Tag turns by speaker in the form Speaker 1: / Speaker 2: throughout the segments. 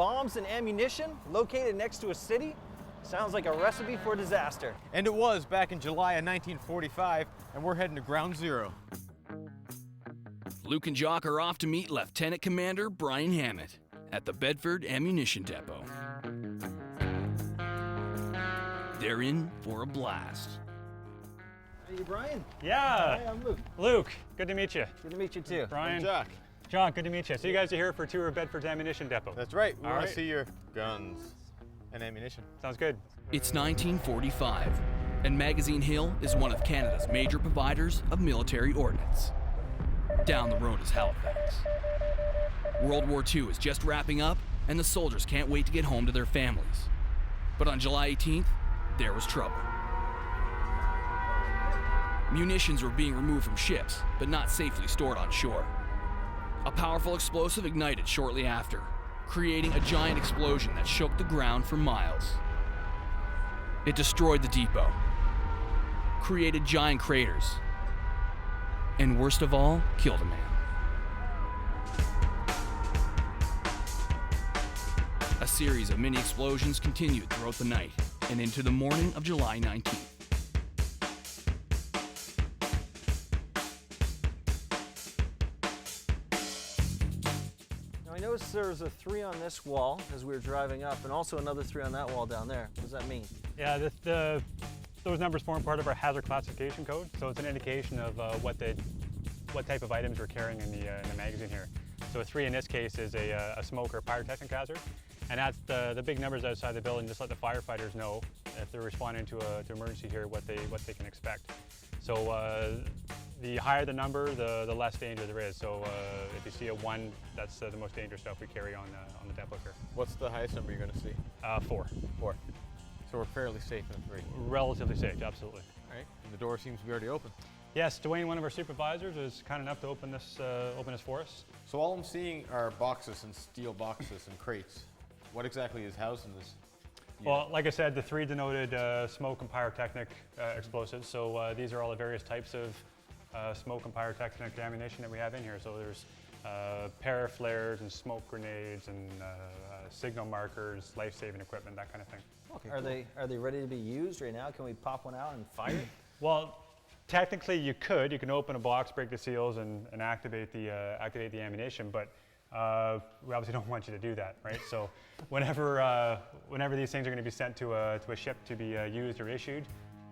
Speaker 1: bombs and ammunition located next to a city? Sounds like a recipe for disaster.
Speaker 2: And it was back in July of 1945, and we're heading to Ground Zero.
Speaker 3: Luke and Jock are off to meet Lieutenant Commander Brian Hammett at the Bedford Ammunition Depot. They're in for a blast.
Speaker 1: Hey, Brian.
Speaker 4: Yeah.
Speaker 1: Hey, I'm Luke.
Speaker 4: Luke, good to meet you.
Speaker 1: Good to meet you too.
Speaker 4: Brian.
Speaker 2: I'm Jock.
Speaker 4: John, good to meet you. So you guys are here for a tour of Bedford's Ammunition Depot.
Speaker 2: That's right. We
Speaker 4: All
Speaker 2: want
Speaker 4: right.
Speaker 2: to see your guns and ammunition.
Speaker 4: Sounds good.
Speaker 3: It's 1945, and Magazine Hill is one of Canada's major providers of military ordnance. Down the road is Halifax. World War II is just wrapping up, and the soldiers can't wait to get home to their families. But on July 18th, there was trouble. Munitions were being removed from ships, but not safely stored on shore. A powerful explosive ignited shortly after, creating a giant explosion that shook the ground for miles. It destroyed the depot, created giant craters, and worst of all, killed a man. A series of mini explosions continued throughout the night and into the morning of July 19th.
Speaker 1: Now I noticed there was a 3 on this wall as we were driving up, and also another 3 on that wall down there. What does that mean?
Speaker 4: Yeah, those numbers form part of our hazard classification code, so it's an indication of what type of items we're carrying in the magazine here. So a 3 in this case is a smoke or pyrotechnic hazard, and that's the big numbers outside the building. Just let the firefighters know if they're responding to emergency here what they can expect. So the higher the number, the less danger there is. So if you see a 1, that's the most dangerous stuff we carry on the depot here.
Speaker 2: What's the highest number you're going to see?
Speaker 4: 4.
Speaker 2: 4. So we're fairly safe in a 3.
Speaker 4: Relatively safe, absolutely.
Speaker 2: All right. And the door seems to be already open.
Speaker 4: Yes, Dwayne, one of our supervisors, is kind enough to open this for us.
Speaker 2: So all I'm seeing are boxes and steel boxes and crates. What exactly is housed in this?
Speaker 4: Well, like I said, the 3 denoted smoke and pyrotechnic explosives. So these are all the various types of smoke and pyrotechnic ammunition that we have in here. So there's para flares and smoke grenades and signal markers, life-saving equipment, that kind of thing.
Speaker 1: Okay, are they ready to be used right now? Can we pop one out and fire it?
Speaker 4: Well, technically you could. You can open a box, break the seals, and activate the ammunition, but we obviously don't want you to do that, right? So whenever these things are going to be sent to a ship to be used or issued,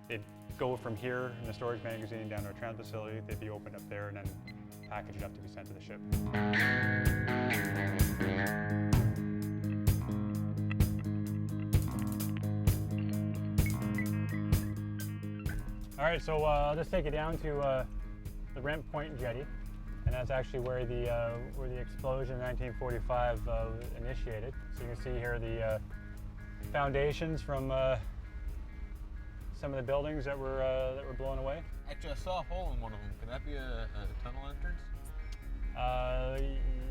Speaker 4: they'd go from here in the storage magazine down to a transit facility. They'd be opened up there and then packaged up to be sent to the ship. All right, so I'll just take you down to the Rent Point Jetty, and that's actually where the explosion in 1945 initiated. So you can see here the foundations from some of the buildings that were blown away.
Speaker 2: Actually, I saw a hole in one of them. Can that be a tunnel entrance?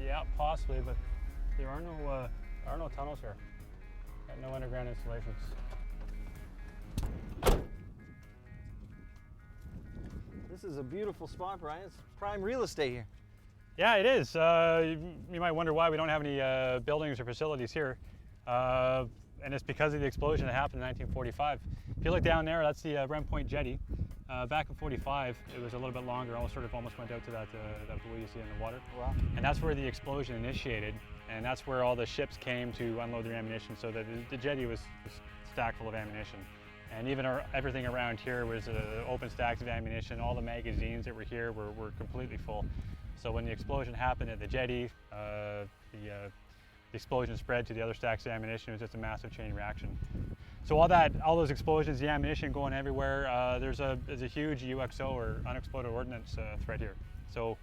Speaker 4: Yeah, possibly, but there are no tunnels here. Got no underground installations.
Speaker 1: This is a beautiful spot, Brian. It's prime real estate here.
Speaker 4: Yeah, it is. You might wonder why we don't have any buildings or facilities here. And it's because of the explosion that happened in 1945. If you look down there, that's the Rent Point Jetty. Back in 45, it was a little bit longer, almost went out to that buoy you see in the water.
Speaker 1: Wow.
Speaker 4: And that's where the explosion initiated, and that's where all the ships came to unload their ammunition, so that the jetty was stacked full of ammunition. And even everything around here was open stacks of ammunition. All the magazines that were here were completely full. So when the explosion happened at the jetty, the explosion spread to the other stacks of ammunition. It was just a massive chain reaction. So all those explosions, the ammunition going everywhere, there's a huge UXO or unexploded ordnance threat here. So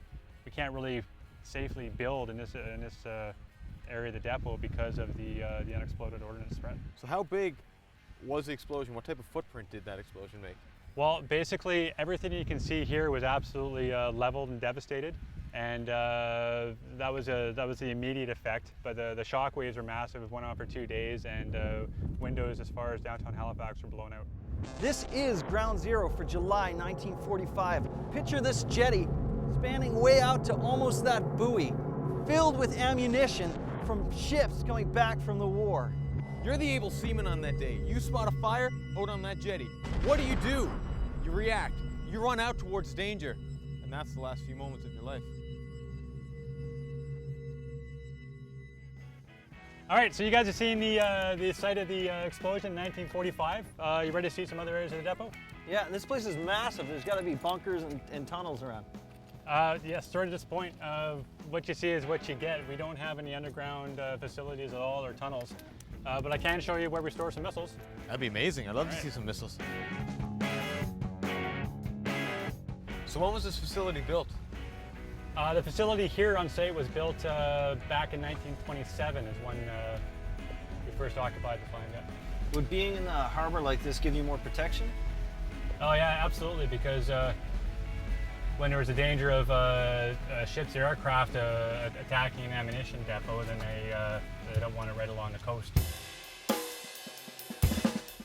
Speaker 4: we can't really safely build in this area of the depot because of the unexploded ordnance threat.
Speaker 2: So how big was the explosion? What type of footprint did that explosion make?
Speaker 4: Well, basically everything you can see here was absolutely leveled and devastated, and that was the immediate effect. But the shock waves were massive. It went on for 2 days, and windows as far as downtown Halifax were blown out.
Speaker 1: This is Ground Zero for July 1945. Picture this jetty spanning way out to almost that buoy, filled with ammunition from ships coming back from the war.
Speaker 2: You're the able seaman on that day. You spot a fire out on that jetty. What do? You react. You run out towards danger. And that's the last few moments of your life.
Speaker 4: All right, so you guys have seen the site of the explosion in 1945. You ready to see some other areas of the depot?
Speaker 1: Yeah, this place is massive. There's got to be bunkers and tunnels around.
Speaker 4: Yes, sort of this point, what you see is what you get. We don't have any underground facilities at all or tunnels, but I can show you where we store some missiles.
Speaker 2: That'd be amazing. I'd love to see some missiles. So when was this facility built?
Speaker 4: The facility here on site was built back in 1927 is when we first occupied the find.
Speaker 1: Would being in the harbor like this give you more protection?
Speaker 4: Oh yeah, absolutely, because when there was a danger of ships or aircraft attacking an ammunition depot, then they don't want it right along the coast.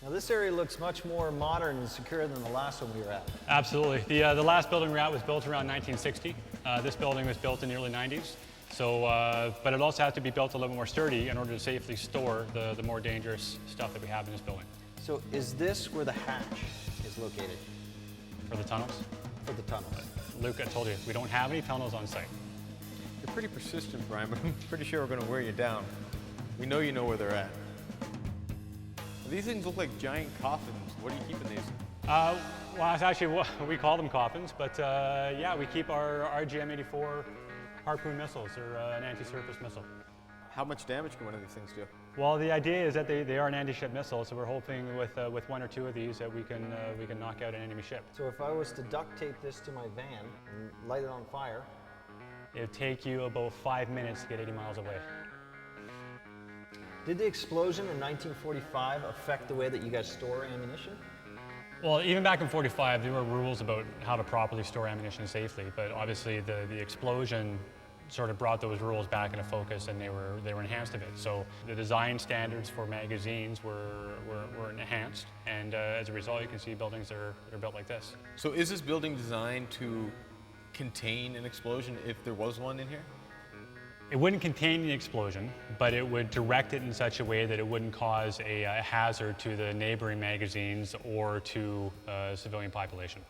Speaker 1: Now this area looks much more modern and secure than the last one we were at.
Speaker 4: Absolutely. The last building we were at was built around 1960. This building was built in the early 90s. So, but it also has to be built a little more sturdy in order to safely store the more dangerous stuff that we have in this building.
Speaker 1: So is this where the hatch is located?
Speaker 4: For the tunnels?
Speaker 1: For the tunnels.
Speaker 4: Luke, I told you, we don't have any tunnels on site.
Speaker 2: You're pretty persistent, Brian, but I'm pretty sure we're going to wear you down. We know you know where they're at. These things look like giant coffins. What are you keeping these?
Speaker 4: Well, it's actually, we call them coffins, but yeah, we keep our RGM-84 Harpoon missiles. They're an anti-surface missile.
Speaker 2: How much damage can one of these things do?
Speaker 4: Well, the idea is that they are an anti-ship missile, so we're hoping with one or two of these that we can knock out an enemy ship.
Speaker 1: So if I was to duct tape this to my van and light it on fire?
Speaker 4: It would take you about 5 minutes to get 80 miles away.
Speaker 1: Did the explosion in 1945 affect the way that you guys store ammunition?
Speaker 4: Well, even back in 45, there were rules about how to properly store ammunition safely, but obviously the explosion sort of brought those rules back into focus, and they were enhanced a bit. So the design standards for magazines were enhanced, and as a result, you can see buildings that are built like this.
Speaker 2: So is this building designed to contain an explosion if there was one in here?
Speaker 4: It wouldn't contain the explosion, but it would direct it in such a way that it wouldn't cause a hazard to the neighboring magazines or to civilian population.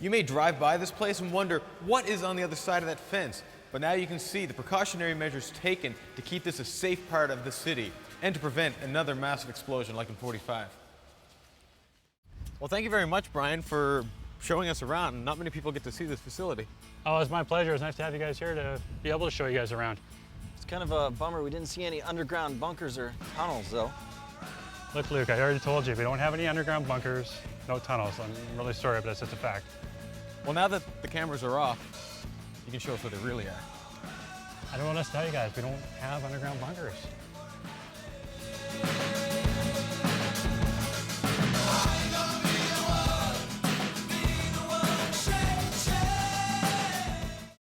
Speaker 2: You may drive by this place and wonder what is on the other side of that fence, but now you can see the precautionary measures taken to keep this a safe part of the city and to prevent another massive explosion like in 45. Well, thank you very much, Brian, for showing us around. Not many people get to see this facility.
Speaker 4: Oh, it's my pleasure. It's nice to have you guys here to be able to show you guys around.
Speaker 1: It's kind of a bummer we didn't see any underground bunkers or tunnels, though.
Speaker 4: Look, Luke, I already told you, we don't have any underground bunkers, no tunnels. I'm really sorry, but that's just a fact.
Speaker 2: Well, now that the cameras are off, you can show us what they really are.
Speaker 4: I don't know what else to tell you guys. We don't have underground bunkers.